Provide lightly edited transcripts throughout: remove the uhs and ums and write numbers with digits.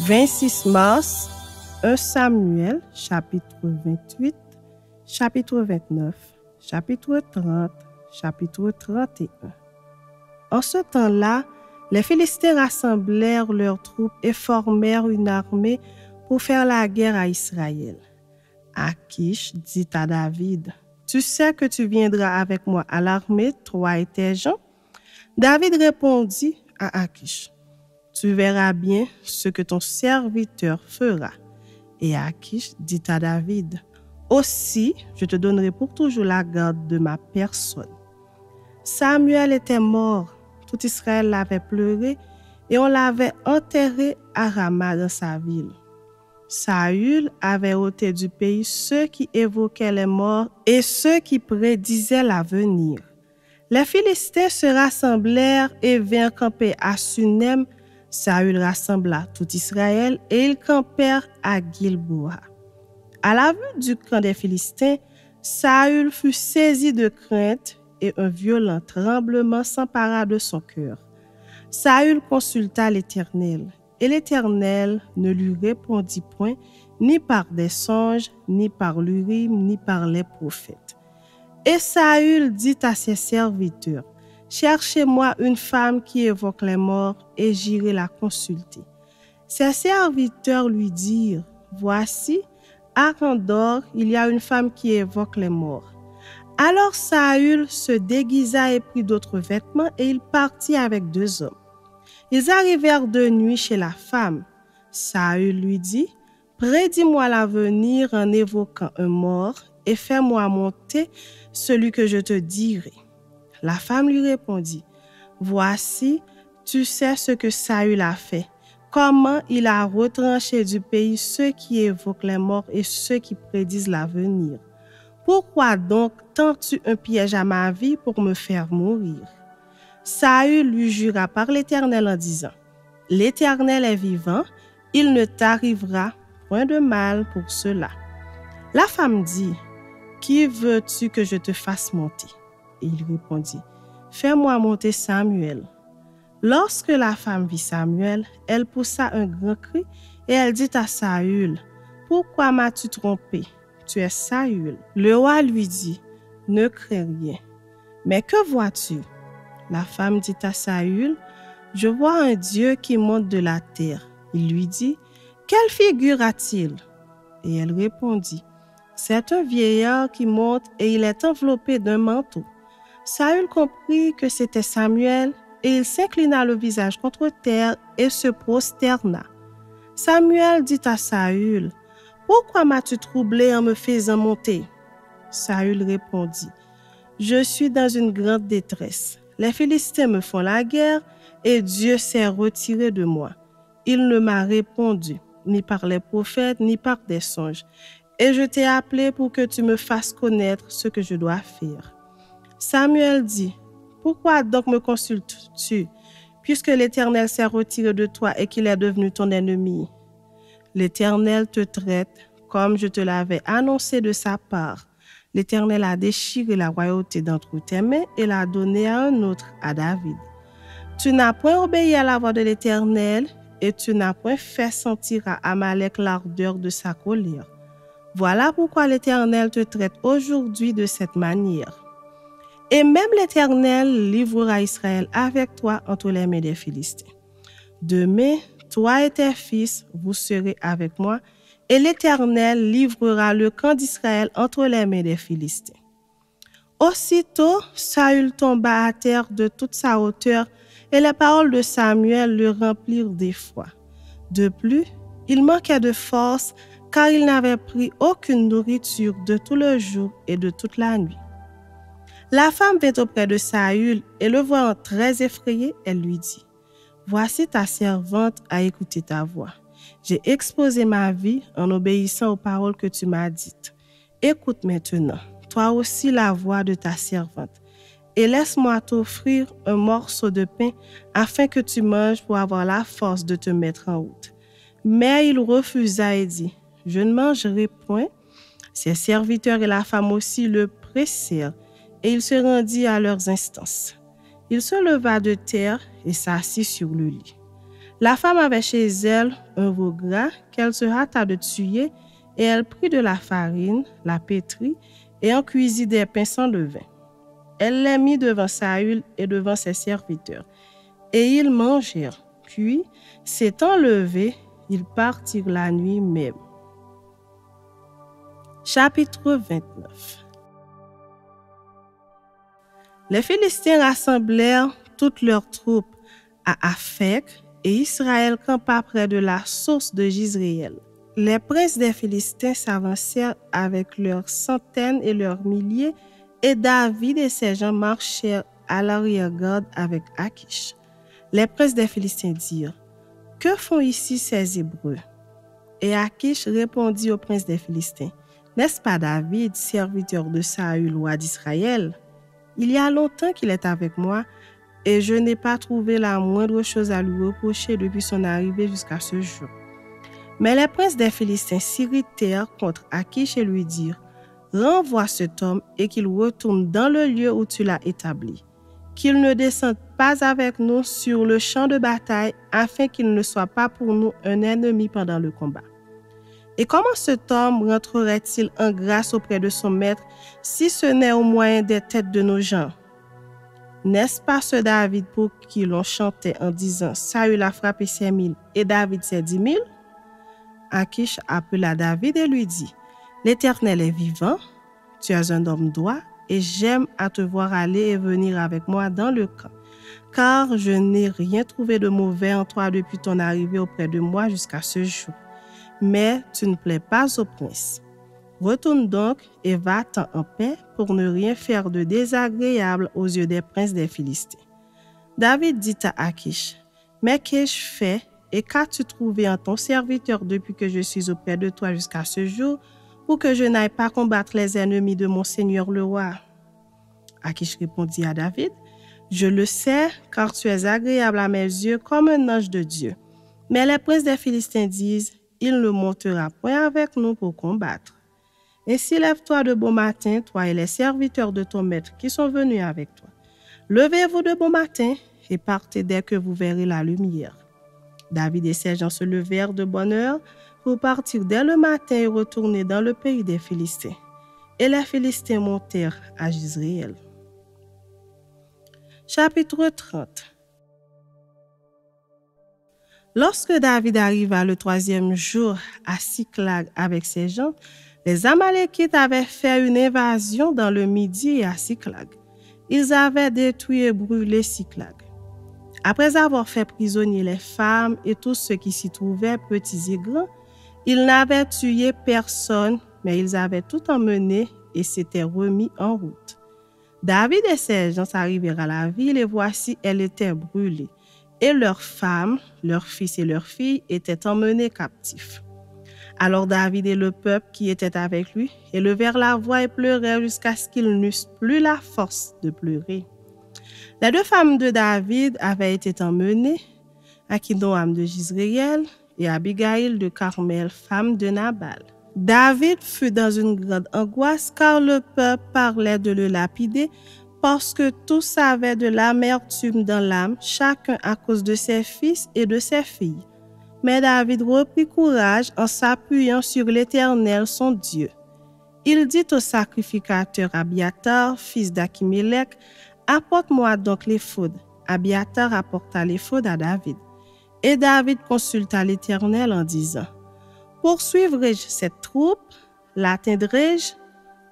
26 mars, 1 Samuel, chapitre 28, chapitre 29, chapitre 30, chapitre 31. En ce temps-là, les Philistins rassemblèrent leurs troupes et formèrent une armée pour faire la guerre à Israël. Akish dit à David, « Tu sais que tu viendras avec moi à l'armée, toi et tes gens ?» David répondit à Akish, « Tu verras bien ce que ton serviteur fera. » Et Akish dit à David, « Aussi, je te donnerai pour toujours la garde de ma personne. » Samuel était mort, tout Israël l'avait pleuré et on l'avait enterré à Rama dans sa ville. Saül avait ôté du pays ceux qui évoquaient les morts et ceux qui prédisaient l'avenir. Les Philistins se rassemblèrent et vinrent camper à Sunem. Saül rassembla tout Israël et ils campèrent à Gilboa. À la vue du camp des Philistins, Saül fut saisi de crainte et un violent tremblement s'empara de son cœur. Saül consulta l'Éternel, et l'Éternel ne lui répondit point, ni par des songes, ni par l'Urim, ni par les prophètes. Et Saül dit à ses serviteurs, « Cherchez-moi une femme qui évoque les morts, et j'irai la consulter. » Ses serviteurs lui dirent, « Voici, à Endor, il y a une femme qui évoque les morts. » Alors Saül se déguisa et prit d'autres vêtements, et il partit avec 2 hommes. Ils arrivèrent de nuit chez la femme. Saül lui dit, « Prédis-moi l'avenir en évoquant un mort, et fais-moi monter celui que je te dirai. » La femme lui répondit, « Voici, tu sais ce que Saül a fait, comment il a retranché du pays ceux qui évoquent les morts et ceux qui prédisent l'avenir. Pourquoi donc tends-tu un piège à ma vie pour me faire mourir? » Saül lui jura par l'Éternel en disant, « L'Éternel est vivant, il ne t'arrivera point de mal pour cela. » La femme dit, « Qui veux-tu que je te fasse monter? » Et il répondit, « Fais-moi monter Samuel. » Lorsque la femme vit Samuel, elle poussa un grand cri et elle dit à Saül, « Pourquoi m'as-tu trompé? Tu es Saül. » Le roi lui dit, « Ne crains rien. Mais que vois-tu? » La femme dit à Saül, « Je vois un Dieu qui monte de la terre. » Il lui dit, « Quelle figure a-t-il? » Et elle répondit, « C'est un vieillard qui monte et il est enveloppé d'un manteau. » Saül comprit que c'était Samuel et il s'inclina le visage contre terre et se prosterna. Samuel dit à Saül, « Pourquoi m'as-tu troublé en me faisant monter? » Saül répondit, « Je suis dans une grande détresse. Les Philistins me font la guerre et Dieu s'est retiré de moi. Il ne m'a répondu, ni par les prophètes, ni par des songes. Et je t'ai appelé pour que tu me fasses connaître ce que je dois faire. » Samuel dit, « Pourquoi donc me consultes-tu, puisque l'Éternel s'est retiré de toi et qu'il est devenu ton ennemi? L'Éternel te traite comme je te l'avais annoncé de sa part. L'Éternel a déchiré la royauté d'entre tes mains et l'a donnée à un autre, à David. Tu n'as point obéi à la voix de l'Éternel et tu n'as point fait sentir à Amalek l'ardeur de sa colère. Voilà pourquoi l'Éternel te traite aujourd'hui de cette manière. Et même l'Éternel livrera Israël avec toi entre les mains des Philistins. Demain, toi et tes fils, vous serez avec moi, et l'Éternel livrera le camp d'Israël entre les mains des Philistins. » Aussitôt, Saül tomba à terre de toute sa hauteur, et les paroles de Samuel le remplirent d'effroi. De plus, il manquait de force, car il n'avait pris aucune nourriture de tout le jour et de toute la nuit. La femme vint auprès de Saül, et le voyant très effrayé, elle lui dit, « Voici ta servante a écouté ta voix. J'ai exposé ma vie en obéissant aux paroles que tu m'as dites. Écoute maintenant, toi aussi la voix de ta servante, et laisse-moi t'offrir un morceau de pain afin que tu manges pour avoir la force de te mettre en route. » Mais il refusa et dit, « Je ne mangerai point. » Ses serviteurs et la femme aussi le pressèrent, et il se rendit à leurs instances. Il se leva de terre et s'assit sur le lit. La femme avait chez elle un veau gras qu'elle se hâta de tuer, et elle prit de la farine, la pétrit, et en cuisit des pains sans levain. Elle les mit devant Saül et devant ses serviteurs, et ils mangèrent. Puis, s'étant levés, ils partirent la nuit même. Chapitre 29. Les Philistins rassemblèrent toutes leurs troupes à Aphek, et Israël campa près de la source de Jizréel. Les princes des Philistins s'avancèrent avec leurs centaines et leurs milliers, et David et ses gens marchèrent à l'arrière-garde avec Akish. Les princes des Philistins dirent: « Que font ici ces Hébreux? » Et Akish répondit aux princes des Philistins: « N'est-ce pas David, serviteur de Saül, roi d'Israël? Il y a longtemps qu'il est avec moi, et je n'ai pas trouvé la moindre chose à lui reprocher depuis son arrivée jusqu'à ce jour. » Mais les princes des Philistins s'irritèrent contre Akish et lui dirent: « Renvoie cet homme et qu'il retourne dans le lieu où tu l'as établi. Qu'il ne descende pas avec nous sur le champ de bataille, afin qu'il ne soit pas pour nous un ennemi pendant le combat. Et comment cet homme rentrerait-il en grâce auprès de son maître si ce n'est au moyen des têtes de nos gens? N'est-ce pas ce David pour qui l'on chantait en disant: Saül a frappé ses 1000 et David ses 10 000? Akish appela David et lui dit: L'Éternel est vivant, tu es un homme droit, et j'aime à te voir aller et venir avec moi dans le camp, car je n'ai rien trouvé de mauvais en toi depuis ton arrivée auprès de moi jusqu'à ce jour. Mais tu ne plais pas au prince. Retourne donc et va-t'en en paix pour ne rien faire de désagréable aux yeux des princes des Philistins. David dit à Akish: Mais qu'ai-je fait et qu'as-tu trouvé en ton serviteur depuis que je suis auprès de toi jusqu'à ce jour, pour que je n'aille pas combattre les ennemis de mon seigneur le roi? Akish répondit à David: Je le sais, car tu es agréable à mes yeux comme un ange de Dieu. Mais les princes des Philistins disent: Il ne montera point avec nous pour combattre. Ainsi lève-toi de bon matin, toi et les serviteurs de ton maître qui sont venus avec toi. Levez-vous de bon matin et partez dès que vous verrez la lumière. David et ses gens se levèrent de bonne heure pour partir dès le matin et retourner dans le pays des Philistins. Et les Philistins montèrent à Jizréel. Chapitre 30. Lorsque David arriva le 3e jour à Siklag avec ses gens, les Amalékites avaient fait une invasion dans le Midi et à Siklag. Ils avaient détruit et brûlé Siklag. Après avoir fait prisonnier les femmes et tous ceux qui s'y trouvaient, petits et grands, ils n'avaient tué personne, mais ils avaient tout emmené et s'étaient remis en route. David et ses gens arrivèrent à la ville et voici, elle était brûlée, et leurs femmes, leurs fils et leurs filles étaient emmenés captifs. Alors David et le peuple qui était avec lui élevèrent la voix et pleurèrent jusqu'à ce qu'ils n'eussent plus la force de pleurer. Les 2 femmes de David avaient été emmenées, Akinoam de Jizréel et Abigail de Carmel, femme de Nabal. David fut dans une grande angoisse car le peuple parlait de le lapider parce que tous avaient de l'amertume dans l'âme, chacun à cause de ses fils et de ses filles. Mais David reprit courage en s'appuyant sur l'Éternel son Dieu. Il dit au sacrificateur Abiatar, fils d'Achimélec: « Apporte-moi donc l'éphod. » Abiatar apporta l'éphod à David. Et David consulta l'Éternel en disant: « Poursuivrai-je cette troupe? L'atteindrai-je? »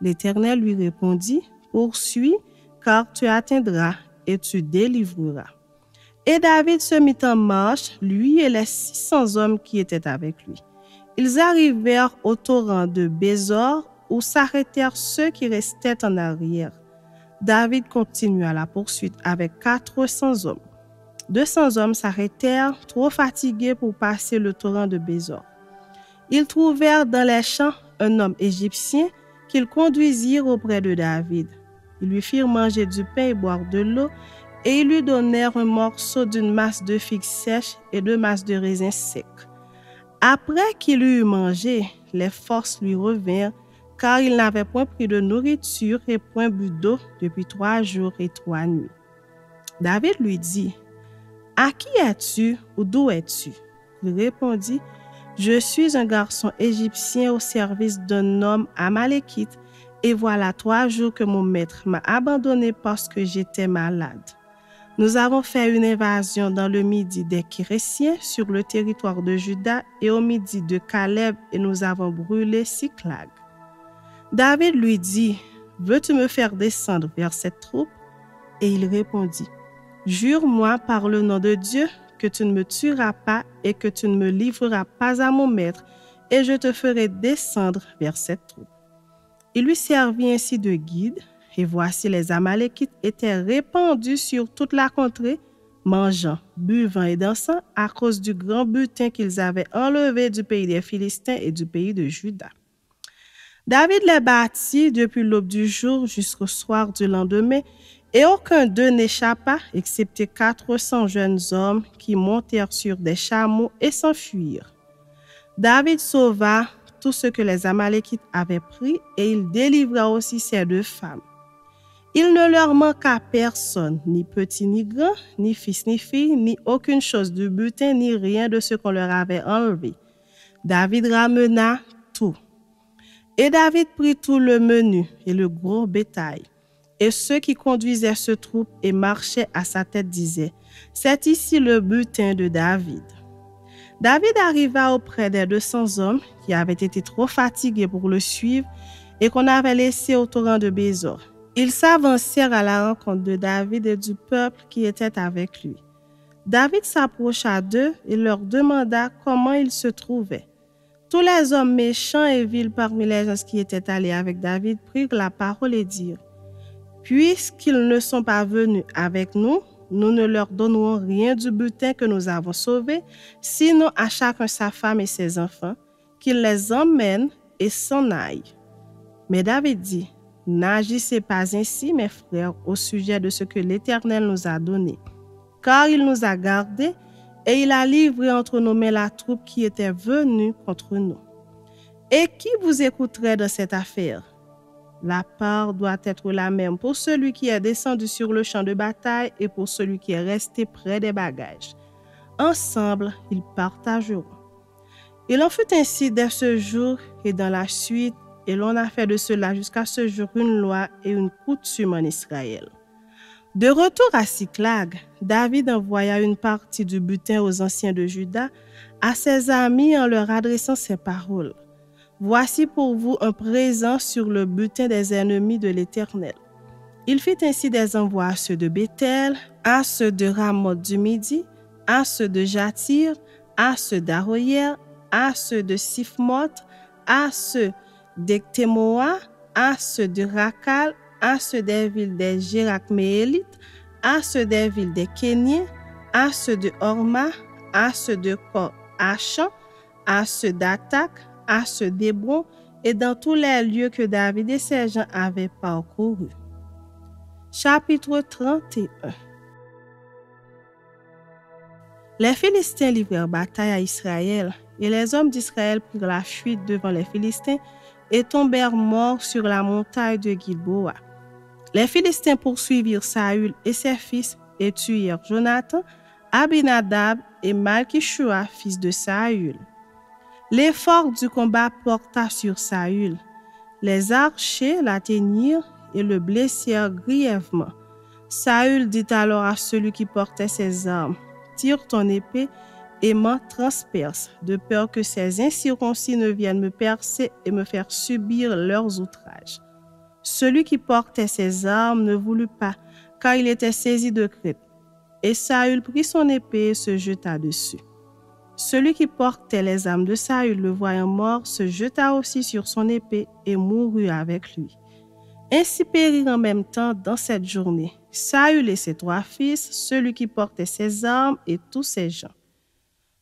L'Éternel lui répondit: « Poursuis, car tu atteindras et tu délivreras. » Et David se mit en marche, lui et les 600 hommes qui étaient avec lui. Ils arrivèrent au torrent de Bézor, où s'arrêtèrent ceux qui restaient en arrière. David continua la poursuite avec 400 hommes. 200 hommes s'arrêtèrent, trop fatigués pour passer le torrent de Bézor. Ils trouvèrent dans les champs un homme égyptien qu'ils conduisirent auprès de David. Ils lui firent manger du pain et boire de l'eau, et ils lui donnèrent un morceau d'une masse de figues sèches et 2 masses de raisins secs. Après qu'il eut mangé, les forces lui revinrent, car il n'avait point pris de nourriture et point bu d'eau depuis 3 jours et 3 nuits. David lui dit: « À qui es-tu ou d'où es-tu? Il répondit, je suis un garçon égyptien au service d'un homme amalékite, et voilà 3 jours que mon maître m'a abandonné parce que j'étais malade. Nous avons fait une invasion dans le midi des Kérésiens sur le territoire de Juda et au midi de Caleb et nous avons brûlé Siclag. David lui dit, veux-tu me faire descendre vers cette troupe? Et il répondit, jure-moi par le nom de Dieu que tu ne me tueras pas et que tu ne me livreras pas à mon maître et je te ferai descendre vers cette troupe. Il lui servit ainsi de guide. Et voici les Amalékites étaient répandus sur toute la contrée, mangeant, buvant et dansant à cause du grand butin qu'ils avaient enlevé du pays des Philistins et du pays de Juda. David les battit depuis l'aube du jour jusqu'au soir du lendemain, et aucun d'eux n'échappa, excepté 400 jeunes hommes qui montèrent sur des chameaux et s'enfuirent. David sauva tout ce que les Amalékites avaient pris, et il délivra aussi ces 2 femmes. Il ne leur manqua personne, ni petit ni grand, ni fils ni fille, ni aucune chose du butin, ni rien de ce qu'on leur avait enlevé. David ramena tout. Et David prit tout le menu et le gros bétail. Et ceux qui conduisaient ce troupe et marchaient à sa tête disaient, « C'est ici le butin de David. » David arriva auprès des 200 hommes qui avaient été trop fatigués pour le suivre et qu'on avait laissés au torrent de Bézor. Ils s'avancèrent à la rencontre de David et du peuple qui était avec lui. David s'approcha d'eux et leur demanda comment ils se trouvaient. Tous les hommes méchants et vils parmi les gens qui étaient allés avec David prirent la parole et dirent, « Puisqu'ils ne sont pas venus avec nous, nous ne leur donnerons rien du butin que nous avons sauvé, sinon à chacun sa femme et ses enfants, qu'ils les emmènent et s'en aillent. » Mais David dit, « N'agissez pas ainsi, mes frères, au sujet de ce que l'Éternel nous a donné, car il nous a gardés et il a livré entre nos mains la troupe qui était venue contre nous. Et qui vous écouterait dans cette affaire? La part doit être la même pour celui qui est descendu sur le champ de bataille et pour celui qui est resté près des bagages. Ensemble, ils partageront. Il en fut ainsi dès ce jour et dans la suite, et l'on a fait de cela jusqu'à ce jour une loi et une coutume en Israël. De retour à Siclag, David envoya une partie du butin aux anciens de Juda, à ses amis en leur adressant ces paroles. Voici pour vous un présent sur le butin des ennemis de l'Éternel. Il fit ainsi des envois à ceux de Béthel, à ceux de Ramoth du Midi, à ceux de Jatir, à ceux d'Aroyer, à ceux de Siphmoth, à ceux d'Ectémoa, à ceux de Rakal, à ceux des villes des Jérakméélites, à ceux des villes des Kéniens, à ceux de Horma, à ceux de Kor-Achan, à ceux d'Atak, à ceux d'Hébron, et dans tous les lieux que David et ses gens avaient parcourus. Chapitre 31. Les Philistins livrèrent bataille à Israël, et les hommes d'Israël prirent la fuite devant les Philistins et tombèrent morts sur la montagne de Gilboa. Les Philistins poursuivirent Saül et ses fils et tuèrent Jonathan, Abinadab et Malkishua, fils de Saül. L'effort du combat porta sur Saül. Les archers l'atteignirent et le blessèrent grièvement. Saül dit alors à celui qui portait ses armes, « Tire ton épée et m'en transperce, de peur que ces incirconcis ne viennent me percer et me faire subir leurs outrages. » Celui qui portait ses armes ne voulut pas, car il était saisi de crainte. Et Saül prit son épée et se jeta dessus. Celui qui portait les armes de Saül, le voyant mort, se jeta aussi sur son épée et mourut avec lui. Ainsi périrent en même temps dans cette journée Saül et ses 3 fils, celui qui portait ses armes et tous ses gens.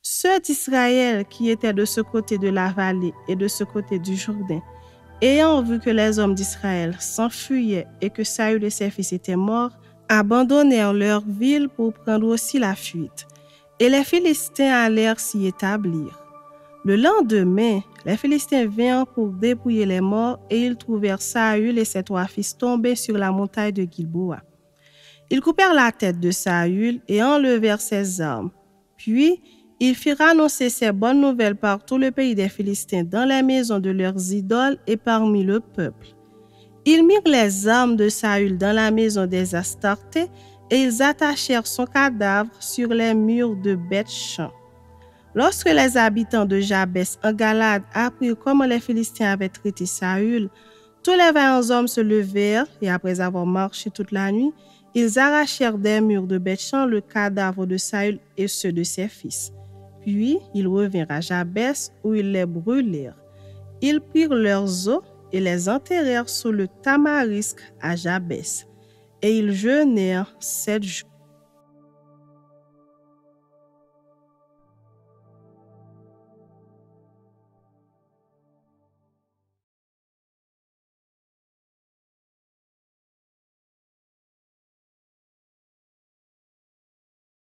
Ceux d'Israël qui étaient de ce côté de la vallée et de ce côté du Jourdain, ayant vu que les hommes d'Israël s'enfuyaient et que Saül et ses fils étaient morts, abandonnèrent leur ville pour prendre aussi la fuite. Et les Philistins allèrent s'y établir. Le lendemain, les Philistins vinrent pour dépouiller les morts et ils trouvèrent Saül et ses 3 fils tombés sur la montagne de Gilboa. Ils coupèrent la tête de Saül et enlevèrent ses armes. Puis, ils firent annoncer ces bonnes nouvelles par tout le pays des Philistins, dans les maisons de leurs idoles et parmi le peuple. Ils mirent les armes de Saül dans la maison des Astartés et ils attachèrent son cadavre sur les murs de Beth-Shan. Lorsque les habitants de Jabès en Galade apprirent comment les Philistins avaient traité Saül, tous les 20 hommes se levèrent et après avoir marché toute la nuit, ils arrachèrent des murs de Beth-Shan le cadavre de Saül et ceux de ses fils. Puis ils revinrent à Jabès où ils les brûlèrent. Ils prirent leurs os et les enterrèrent sous le tamarisque à Jabès. Et ils jeûnèrent 7 jours.